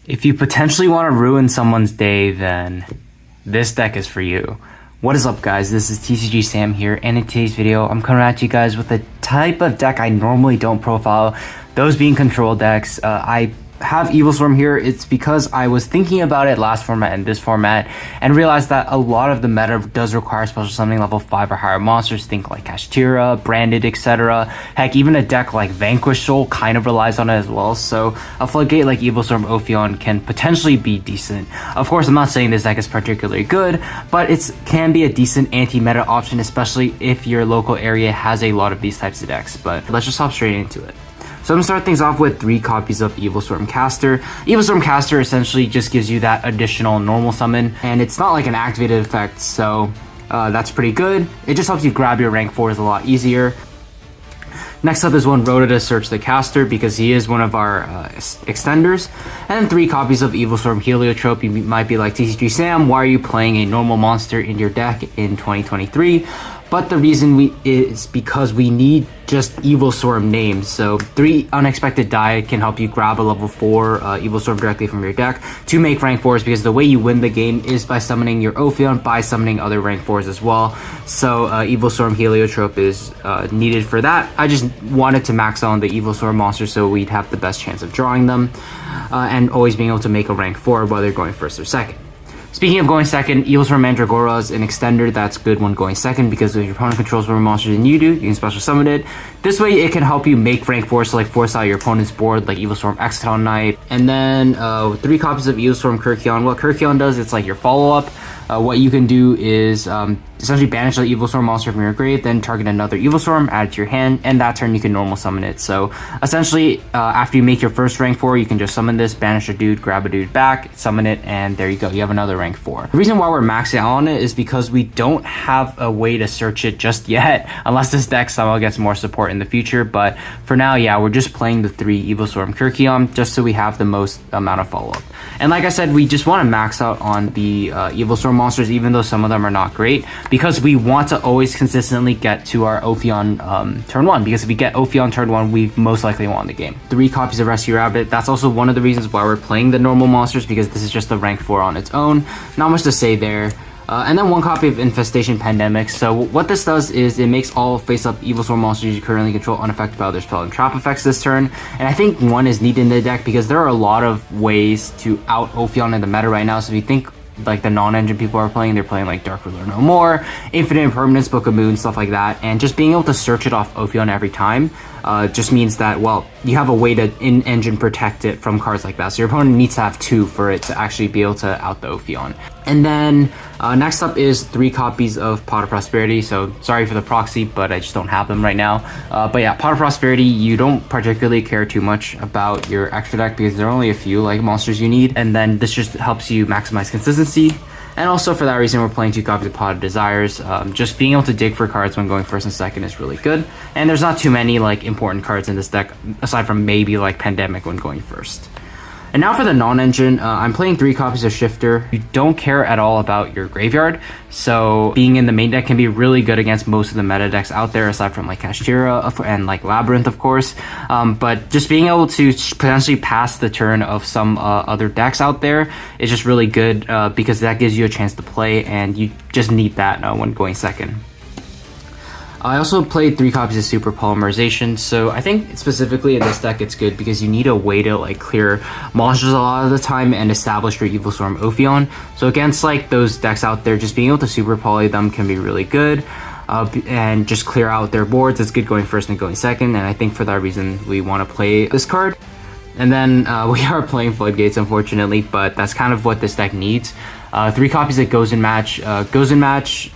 If you potentially want to ruin someone's day, then this deck is for you. What is up, guys? This is tcgsam here, and in today's video I'm coming at you guys with a type of deck I normally don't profile, those being control decks. I have Evilswarm here. It's because I was thinking about it last format and this format and realized that a lot of the meta does require special summoning level 5 or higher monsters. Think like KASHTIRA, Branded, etc. Heck, even a deck like Vanquish Soul kind of relies on it as well, so a floodgate like Evilswarm Ophion can potentially be decent. Of course, I'm not saying this deck is particularly good, but it can be a decent anti-meta option, especially if your local area has a lot of these types of decks. But let's just hop straight into it. So I'm going to start things off with 3 copies of Evilswarm Caster. Evilswarm Caster essentially just gives you that additional normal summon, and it's not like an activated effect, so that's pretty good. It just helps you grab your rank 4s a lot easier. Next up is one Rhoda to search the caster because he is one of our extenders. And then 3 copies of Evilswarm Heliotrope. You might be like, tcgsam, why are you playing a normal monster in your deck in 2023? But the reason is because we need just Evilswarm names. So 3 unexpected die can help you grab a level 4 Evilswarm directly from your deck to make rank 4s, because the way you win the game is by summoning your Ophion, by summoning other rank 4s as well. So Evilswarm Heliotrope is needed for that. I just wanted to max on the Evilswarm monsters so we'd have the best chance of drawing them and always being able to make a rank 4 whether going first or second. Speaking of going second, Evilswarm Mandragora is an extender that's good when going second, because if your opponent controls more monsters than you do, you can special summon it. This way it can help you make rank 4, so like force out your opponent's board like Evilswarm Exoton Knight. And then 3 copies of Evilswarm Kyrkion. What Kyrkion does, it's like your follow-up. What you can do is essentially banish the Evilswarm monster from your grave, then target another Evilswarm, add it to your hand, and that turn you can normal summon it. So essentially, after you make your first rank 4, you can just summon this, banish a dude, grab a dude back, summon it, and there you go. You have another rank 4. The reason why we're maxing out on it is because we don't have a way to search it just yet, unless this deck somehow gets more support in the future. But for now, yeah, we're just playing the 3 Evilswarm Kyrkion just so we have the most amount of follow-up. And like I said, we just want to max out on the Evilswarm monsters, even though some of them are not great, because we want to always consistently get to our Ophion turn 1, because if we get Ophion turn 1, we most likely won the game. 3 copies of Rescue Rabbit. That's also one of the reasons why we're playing the normal monsters, because this is just a rank 4 on its own. Not much to say there. And then 1 copy of Infestation Pandemic. So what this does is it makes all face-up Evilswarm monsters you currently control unaffected by other spell and trap effects this turn. And I think 1 is needed in the deck because there are a lot of ways to out Ophion in the meta right now. So if you think like the non-engine people are playing, they're playing like Dark Ruler No More, Infinite Impermanence, Book of Moon, stuff like that, and just being able to search it off Ophion every time just means that, well, you have a way to in-engine protect it from cards like that. So your opponent needs to have 2 for it to actually be able to out the Ophion. And then next up is 3 copies of Pot of Prosperity. So sorry for the proxy, but I just don't have them right now. But yeah, Pot of Prosperity, you don't particularly care too much about your extra deck because there are only a few like monsters you need, and then this just helps you maximize consistency. And also for that reason, we're playing 2 copies of Pot of Desires. Just being able to dig for cards when going first and second is really good. And there's not too many like important cards in this deck, aside from maybe like Pandemic when going first. And now for the non-engine, I'm playing 3 copies of Shifter. You don't care at all about your graveyard, so being in the main deck can be really good against most of the meta decks out there, aside from like KASHTIRA and like Labyrinth, of course. But just being able to potentially pass the turn of some other decks out there is just really good because that gives you a chance to play, and you just need that when going second. I also played 3 copies of Super Polymerization, so I think specifically in this deck it's good because you need a way to like clear monsters a lot of the time and establish your Evilswarm Ophion. So against like those decks out there, just being able to Super Poly them can be really good and just clear out their boards. It's good going first and going second, and I think for that reason we want to play this card. And then we are playing Floodgates, unfortunately, but that's kind of what this deck needs. 3 copies that goes in match.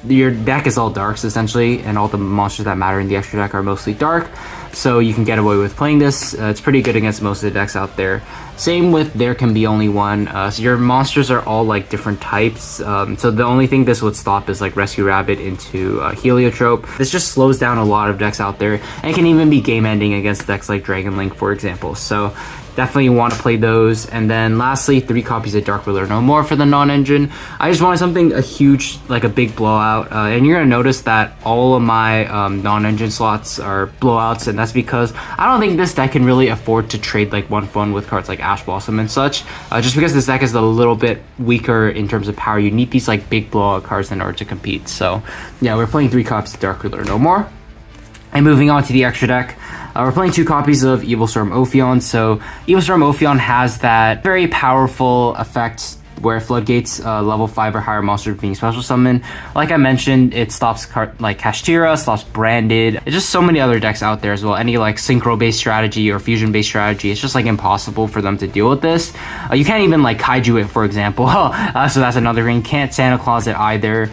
Your deck is all darks essentially, and all the monsters that matter in the extra deck are mostly dark, so you can get away with playing this. It's pretty good against most of the decks out there. Same with There Can Be Only One. So your monsters are all like different types, so the only thing this would stop is like Rescue Rabbit into Heliotrope. This just slows down a lot of decks out there, and can even be game ending against decks like Dragon Link, for example. So definitely want to play those. And then lastly, 3 copies of Dark Ruler No More for the non-engine. I just wanted something, a huge, like a big blowout. And you're going to notice that all of my non-engine slots are blowouts, and that's because I don't think this deck can really afford to trade like 1-for-1 with cards like Ash Blossom and such, just because this deck is a little bit weaker in terms of power. You need these like big blowout cards in order to compete. So yeah, we're playing 3 copies of Dark Ruler no more. And moving on to the extra deck, we're playing 2 copies of Evilswarm Ophion. So Evilswarm Ophion has that very powerful effect where floodgates level 5 or higher monsters being special summoned. Like I mentioned, it stops like KASHTIRA, stops Branded. There's just so many other decks out there as well. Any like synchro based strategy or fusion based strategy, it's just like impossible for them to deal with this. You can't even like kaiju it, for example. So that's another thing. You can't Santa Claus it either.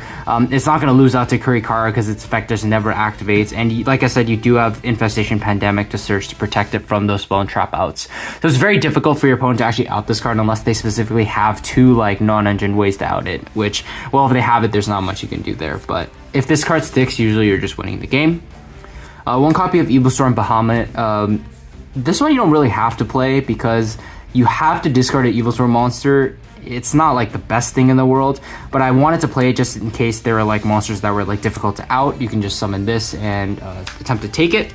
It's not going to lose out to Kurikara because its effect just never activates. And like I said, you do have Infestation Pandemic to search to protect it from those spell and trap outs. So it's very difficult for your opponent to actually out this card unless they specifically have 2 like non-engine ways to out it, which, well, if they have it, there's not much you can do there. But if this card sticks, usually you're just winning the game. 1 copy of Evilstorm Bahamut. This one you don't really have to play because you have to discard an Evilstorm monster. It's not like the best thing in the world, but I wanted to play it just in case there are like monsters that were like difficult to out. You can just summon this and attempt to take it.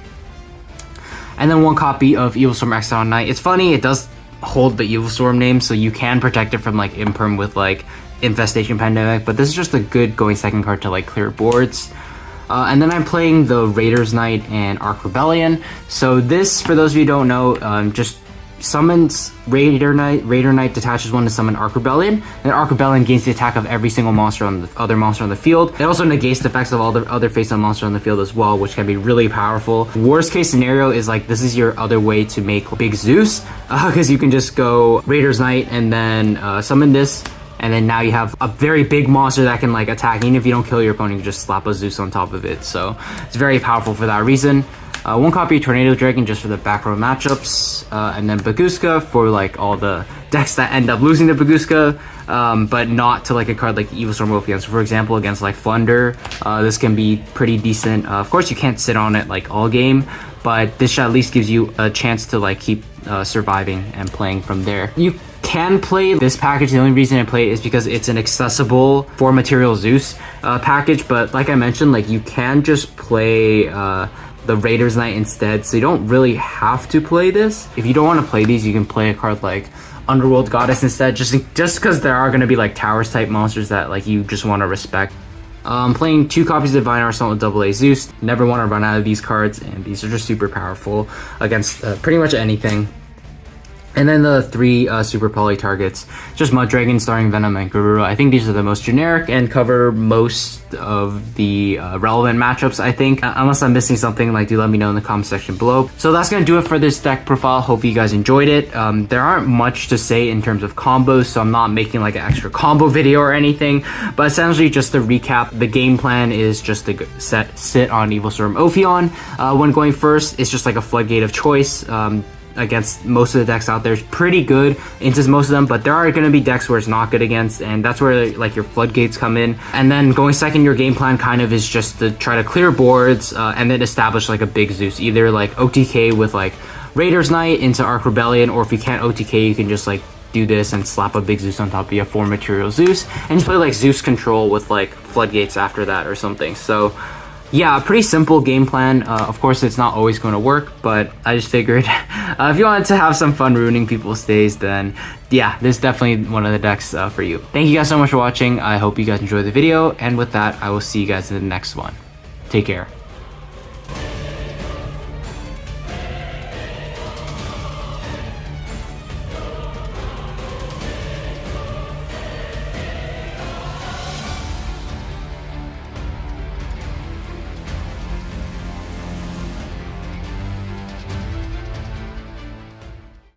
And then 1 copy of Evilstorm Exile Knight. It's funny, it does hold the Evilswarm name, so you can protect it from like imperm with like Infestation Pandemic, but this is just a good going second card to like clear boards. And then I'm playing the Raiders Knight and Arc Rebellion. So this, for those of you who don't know, just summons Raider Knight detaches 1 to summon Arc Rebellion, and Arc Rebellion gains the attack of every single monster on the other monster on the field. It also negates the effects of all the other face-up monsters on the field as well, which can be really powerful. Worst case scenario is like this is your other way to make Big Zeus, because you can just go Raiders Knight and then summon this, and then now you have a very big monster that can like attack. Even if you don't kill your opponent, you can just slap a Zeus on top of it. So it's very powerful for that reason. 1 copy of Tornado Dragon just for the back row matchups, and then Baguska for like all the decks that end up losing to Baguska, but not to like a card like Evilstorm Ophion. So for example, against like Flunder, this can be pretty decent. Of course, you can't sit on it like all game, but this at least gives you a chance to like keep surviving and playing from there. You can play this package. The only reason I play it is because it's an accessible 4 material Zeus package, but like I mentioned, like you can just play the Raiders Knight instead, so you don't really have to play this. If you don't want to play these, you can play a card like Underworld Goddess instead, just because there are going to be like towers type monsters that like you just want to respect. Playing 2 copies of Divine Arsenal with AA Zeus. Never want to run out of these cards, and these are just super powerful against pretty much anything. And then the 3 super poly targets, just Mud Dragon, Starring Venom, and Garura. I think these are the most generic and cover most of the relevant matchups, I think. Unless I'm missing something, like do let me know in the comment section below. So that's going to do it for this deck profile. Hope you guys enjoyed it. There aren't much to say in terms of combos, so I'm not making like an extra combo video or anything. But essentially, just to recap, the game plan is just to sit on Evilstorm Ophion. When going first, it's just like a floodgate of choice. Against most of the decks out there, is pretty good into most of them, but there are going to be decks where it's not good against, and that's where like your floodgates come in. And then going second, your game plan kind of is just to try to clear boards and then establish like a big Zeus, either like OTK with like Raiders Knight into Arc Rebellion, or if you can't OTK, you can just like do this and slap a big Zeus on top of your 4 material Zeus and just play like Zeus control with like floodgates after that or something. So yeah, pretty simple game plan. Of course, it's not always going to work, but I just figured if you wanted to have some fun ruining people's days, then yeah, this is definitely one of the decks for you. Thank you guys so much for watching. I hope you guys enjoyed the video, and with that, I will see you guys in the next one. Take care.